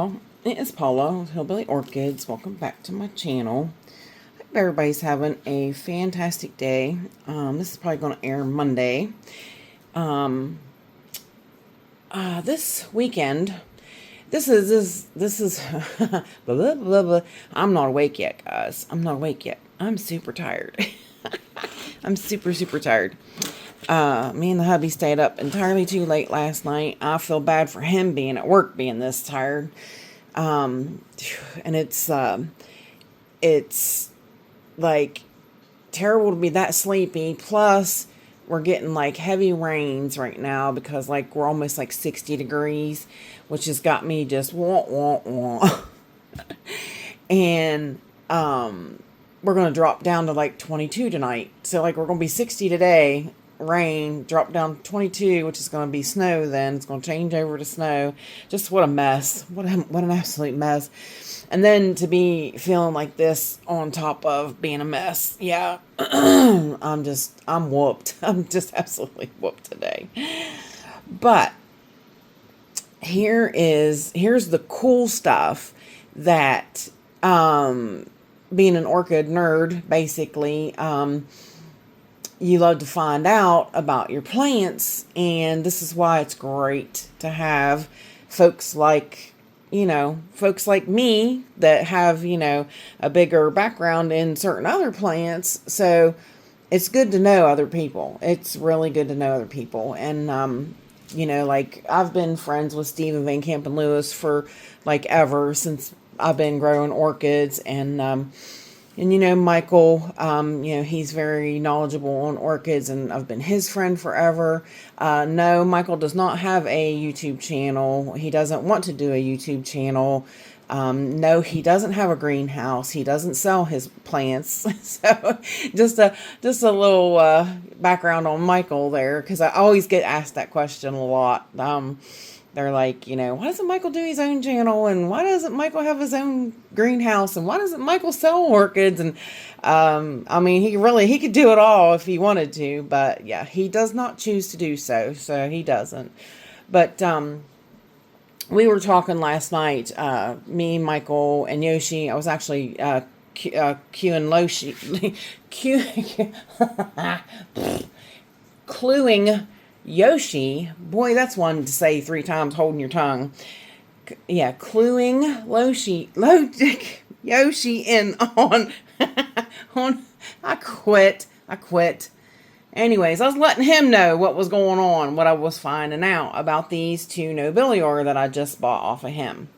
y'all, it is Paula with Hillbilly Orchids. Welcome back to my channel. I hope everybody's having a fantastic day. This is probably going to air Monday. This weekend, this is blah, blah, blah, blah. I'm not awake yet, guys. I'm not awake yet. I'm super tired. I'm super tired. Me and the hubby stayed up entirely too late last night. I feel bad for him being at work, being this tired. And it's like terrible to be that sleepy. Plus, we're getting like heavy rains right now because like we're almost like 60 degrees, which has got me just wah. And, we're going to drop down to like 22 tonight. So like we're going to be 60 today. Rain, drop down 22, which is going to be snow then. It's going to change over to snow. Just what a mess. What an absolute mess. And then to be feeling like this on top of being a mess. Yeah. I'm whooped. I'm just absolutely whooped today. But here's the cool stuff that being an orchid nerd, basically, you love to find out about your plants, and this is why it's great to have folks like me that have, a bigger background in certain other plants. So it's good to know other people. It's really good to know other people. And, like I've been friends with Stephen Van Kampen-Lewis for like ever since I've been growing orchids, and Michael, he's very knowledgeable on orchids, and I've been his friend forever. No, Michael does not have a YouTube channel. He doesn't want to do a YouTube channel. No, he doesn't have a greenhouse. He doesn't sell his plants. So just a little background on Michael there, because I always get asked that question a lot. They're like, why doesn't Michael do his own channel? And why doesn't Michael have his own greenhouse? And why doesn't Michael sell orchids? And, he could do it all if he wanted to, but yeah, he does not choose to do so. So he doesn't. But, we were talking last night, me, Michael, and Yoshi. I was actually, cluing Yoshi. Boy, that's one to say 3 times holding your tongue. Yeah, cluing Yoshi in on I quit. Anyways, I was letting him know what was going on, what I was finding out about these 2 nobilior that I just bought off of him.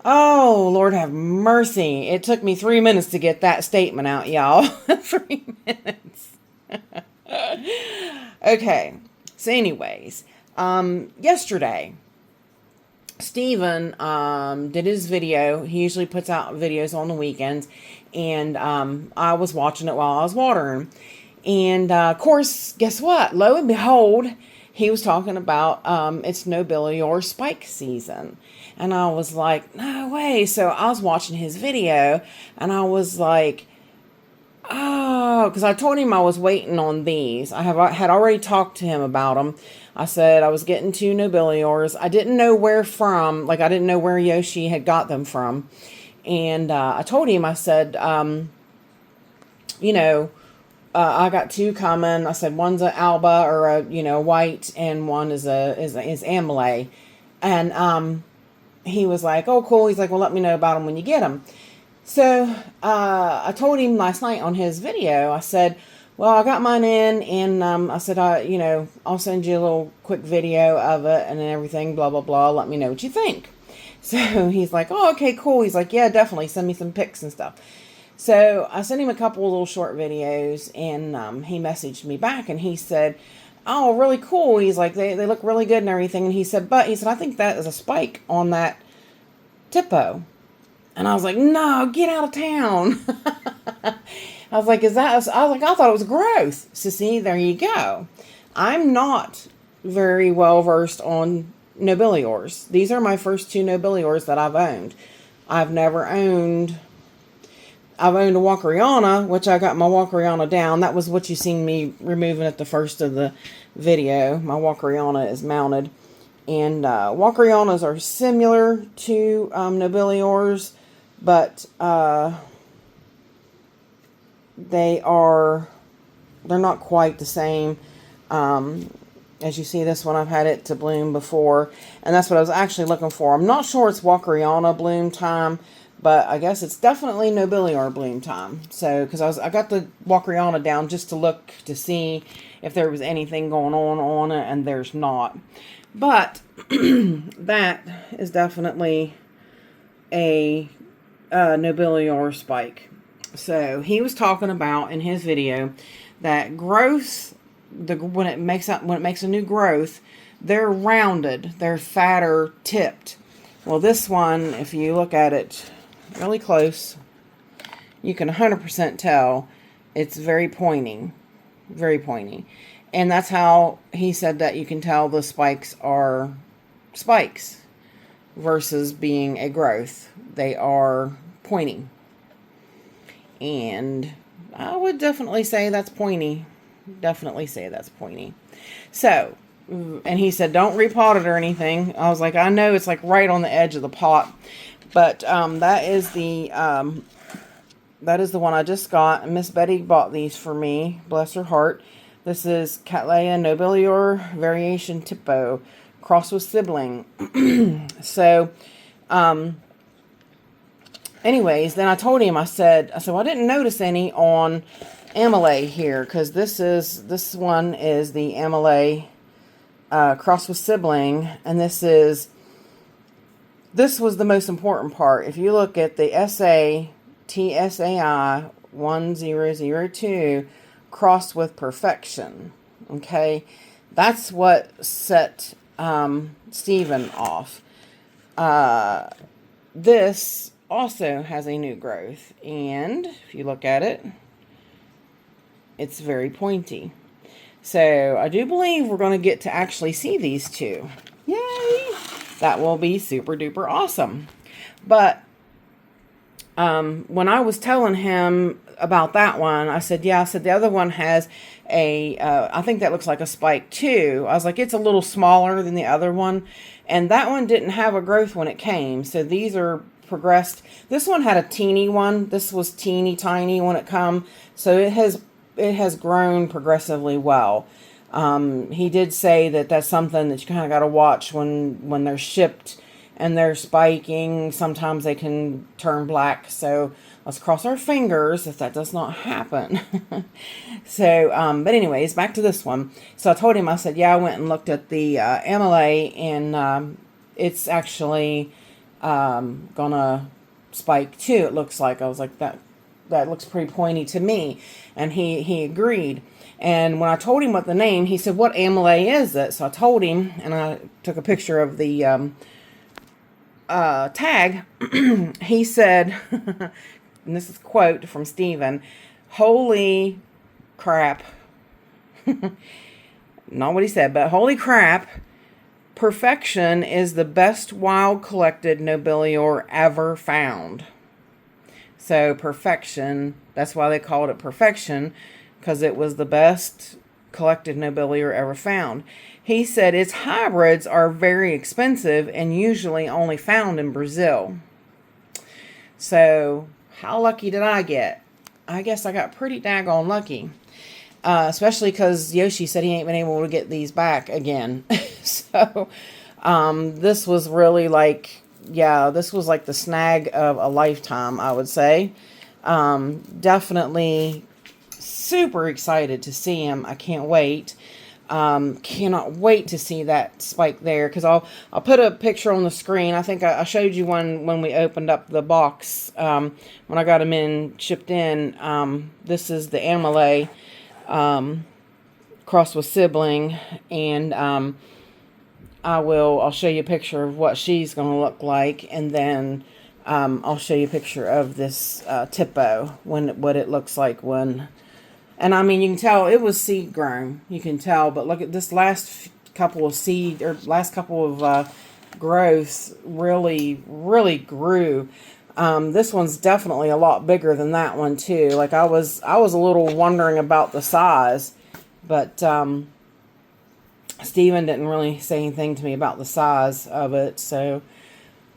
Oh, Lord have mercy. It took me 3 minutes to get that statement out, y'all. 3 minutes. Okay. So anyways, yesterday, Steven did his video. He usually puts out videos on the weekends, and I was watching it while I was watering. And of course, guess what? Lo and behold, he was talking about it's nobilior spike season. And I was like, no way. So I was watching his video, and I was like, oh, because I told him I was waiting on these. I had already talked to him about them. I said I was getting 2 nobiliors. I didn't know where from. Like, I didn't know where Yoshi had got them from. And I told him, I said, I got 2 coming. I said one's an alba, or a white, and one is amylase. And he was like, oh, cool. He's like, well, let me know about them when you get them. So, I told him last night on his video, I said, well, I got mine in, and, I said, I'll send you a little quick video of it and everything, blah, blah, blah. Let me know what you think. So he's like, oh, okay, cool. He's like, yeah, definitely send me some pics and stuff. So I sent him a couple of little short videos, and, he messaged me back, and he said, oh, really cool. He's like, they look really good and everything. And he said, I think that is a spike on that Tipo. And I was like, no, get out of town. I was like, I thought it was growth. So see, there you go. I'm not very well versed on nobiliors. These are my first 2 nobiliors that I've owned. I've owned a Walkeriana, which I got my Walkeriana down. That was what you seen me removing at the first of the video. My Walkeriana is mounted. And Walkerianas are similar to nobiliors, but they're not quite the same. As you see, this one, I've had it to bloom before, and that's what I was actually looking for. I'm not sure it's Walkeriana bloom time, but I guess it's definitely nobilior bloom time. So, because I got the Walkeriana down just to look to see if there was anything going on it, and there's not. But that is definitely a nobilior spike. So he was talking about in his video that growth, when it makes a new growth, they're rounded, they're fatter tipped. Well, this one, if you look at it really close, you can 100% tell it's very pointy, and that's how he said that you can tell the spikes are spikes versus being a growth. They are pointy, and I would definitely say that's pointy. So, and he said, don't repot it or anything. I was like, I know it's like right on the edge of the pot, but that is the one I just got. Miss Betty bought these for me, bless her heart. This is Cattleya nobilior variation tipo, crossed with sibling. So, anyways, then I told him, I said, well, I didn't notice any on Amelie here, because this one is the Amelie crossed with sibling, and this was the most important part. If you look at the TSAI 1002 crossed with perfection, okay, that's what set Stephen off. This also has a new growth, and if you look at it, it's very pointy. So I do believe we're going to get to actually see these two. Yay! That will be super duper awesome. But when I was telling him about that one, I said, the other one has I think that looks like a spike too. I was like, it's a little smaller than the other one. And that one didn't have a growth when it came. So these are progressed. This one had a teeny one. This was teeny tiny when it come. So it has grown progressively well. He did say that that's something that you kind of got to watch when they're shipped and they're spiking. Sometimes they can turn black. So let's cross our fingers if that does not happen. So, but anyways, back to this one. So I told him, I said, I went and looked at the Amelie, and it's actually gonna spike too, it looks like. I was like, that looks pretty pointy to me. And he agreed. And when I told him what the name, he said, what Amelie is it? So I told him, and I took a picture of the tag. He said, and this is a quote from Stephen, holy crap. Not what he said, but holy crap, perfection is the best wild collected nobilior ever found. So perfection, that's why they called it perfection, because it was the best collected nobilior ever found. He said its hybrids are very expensive and usually only found in Brazil. So how lucky did I get? I guess I got pretty daggone lucky. Especially because Yoshi said he ain't been able to get these back again. So this was really like, this was like the snag of a lifetime, I would say. Definitely super excited to see him. I can't wait. Cannot wait to see that spike there, because I'll put a picture on the screen. I think I showed you one when we opened up the box, when I got them shipped in. This is the Amelie crossed with sibling, and I'll show you a picture of what she's going to look like, and then I'll show you a picture of this Tipo, what it looks like when. And I mean, you can tell it was seed grown. You can tell, but look at this last couple of growths really, really grew. This one's definitely a lot bigger than that one too. Like I was a little wondering about the size, but Steven didn't really say anything to me about the size of it. So,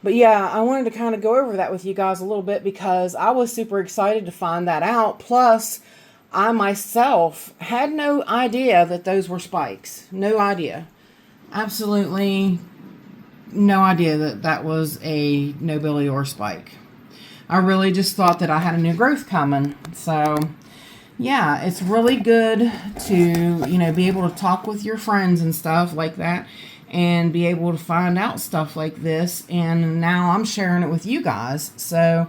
but yeah, I wanted to kind of go over that with you guys a little bit because I was super excited to find that out. Plus, I myself had no idea that those were spikes. No idea. Absolutely no idea that that was a nobilior spike. I really just thought that I had a new growth coming. So, yeah, it's really good to, be able to talk with your friends and stuff like that and be able to find out stuff like this. And now I'm sharing it with you guys. So,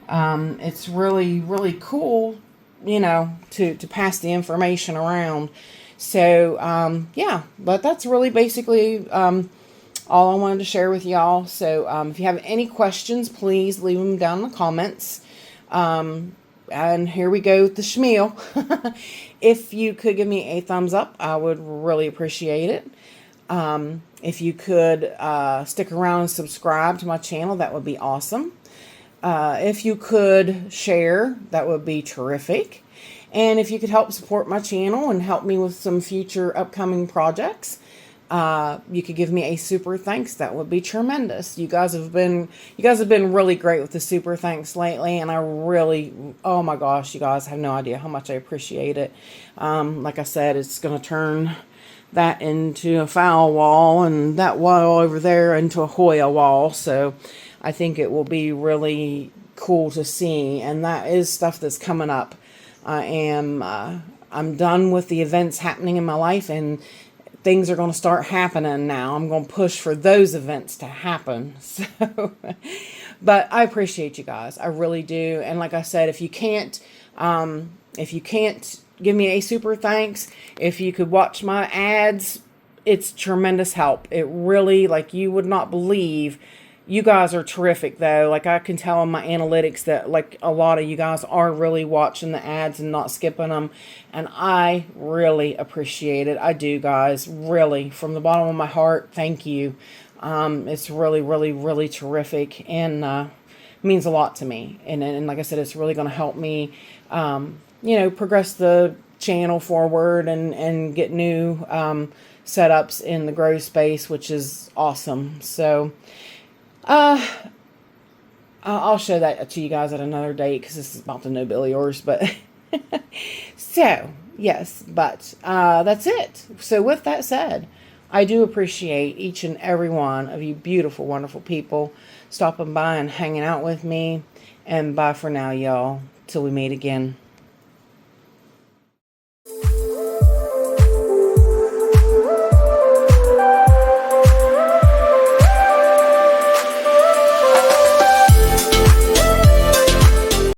it's really, really cool, to pass the information around. So, yeah, but that's really basically, all I wanted to share with y'all. So, if you have any questions, please leave them down in the comments. And here we go with the schmeal. If you could give me a thumbs up, I would really appreciate it. If you could stick around and subscribe to my channel, that would be awesome. If you could share, that would be terrific. And if you could help support my channel and help me with some future upcoming projects, you could give me a super thanks. That would be tremendous. You guys have been really great with the super thanks lately, and I really, oh my gosh, you guys have no idea how much I appreciate it. Like I said, it's going to turn that into a foul wall and that wall over there into a Hoya wall. So I think it will be really cool to see, and that is stuff that's coming up. I'm done with the events happening in my life, and things are going to start happening now. I'm going to push for those events to happen. So, but I appreciate you guys. I really do. And like I said, if you can't give me a super thanks, if you could watch my ads, it's tremendous help. It really, like, you would not believe. You guys are terrific, though. Like, I can tell in my analytics that, like, a lot of you guys are really watching the ads and not skipping them. And I really appreciate it. I do, guys. Really. From the bottom of my heart, thank you. It's really, really, really terrific. And means a lot to me. And like I said, it's really going to help me, progress the channel forward and get new setups in the grow space, which is awesome. So, I'll show that to you guys at another date because this is about the nobiliors. But so yes, but that's it. So with that said, I do appreciate each and every one of you beautiful, wonderful people stopping by and hanging out with me. And bye for now, y'all. Till we meet again.